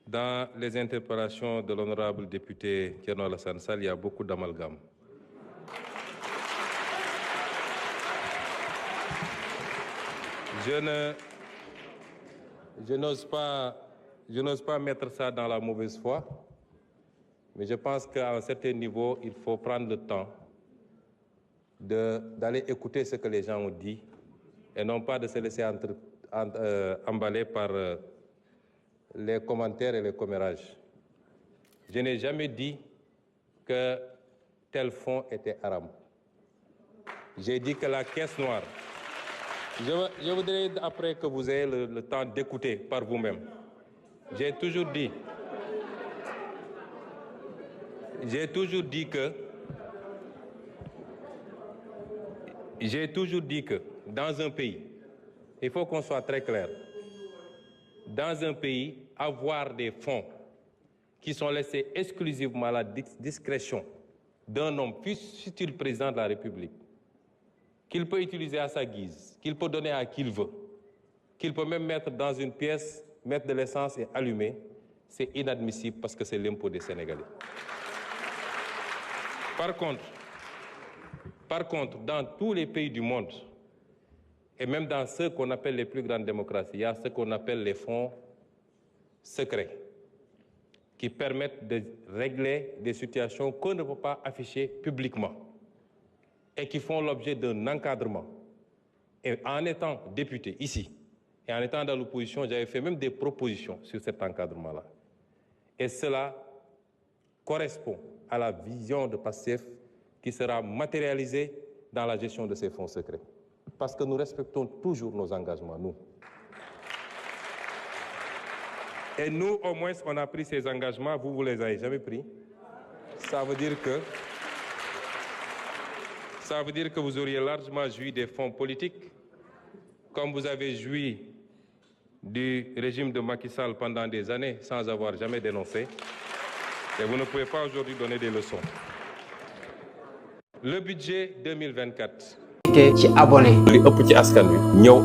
Dans les interpellations de l'honorable député Thierno Alassane Sall, il y a beaucoup d'amalgame. Je n'ose pas mettre ça dans la mauvaise foi, mais je pense qu'à un certain niveau, il faut prendre le temps d'aller écouter ce que les gens ont dit et non pas de se laisser emballer par les commentaires et les commérages. Je n'ai jamais dit que tel fonds était haram. J'ai dit que la caisse noire... Je voudrais, après que vous ayez le temps d'écouter par vous-même, j'ai toujours dit que dans un pays, il faut qu'on soit très clair, dans un pays, avoir des fonds qui sont laissés exclusivement à la discrétion d'un homme, fût-il président de la République, qu'il peut utiliser à sa guise, qu'il peut donner à qui il veut, qu'il peut même mettre dans une pièce, mettre de l'essence et allumer, c'est inadmissible parce que c'est l'impôt des Sénégalais. Par contre, dans tous les pays du monde, et même dans ceux qu'on appelle les plus grandes démocraties, il y a ce qu'on appelle les fonds secrets, qui permettent de régler des situations qu'on ne peut pas afficher publiquement et qui font l'objet d'un encadrement. Et en étant député ici, et en étant dans l'opposition, j'avais fait même des propositions sur cet encadrement-là. Et cela correspond à la vision de PASTEF qui sera matérialisée dans la gestion de ces fonds secrets. Parce que nous respectons toujours nos engagements, nous. Et nous, au moins, on a pris ces engagements, vous les avez jamais pris. Ça veut dire que vous auriez largement joui des fonds politiques, comme vous avez joui du régime de Macky Sall pendant des années sans avoir jamais dénoncé. Et vous ne pouvez pas aujourd'hui donner des leçons. Le budget 2024. ci abonné. li ëpp ci askan wi ñëw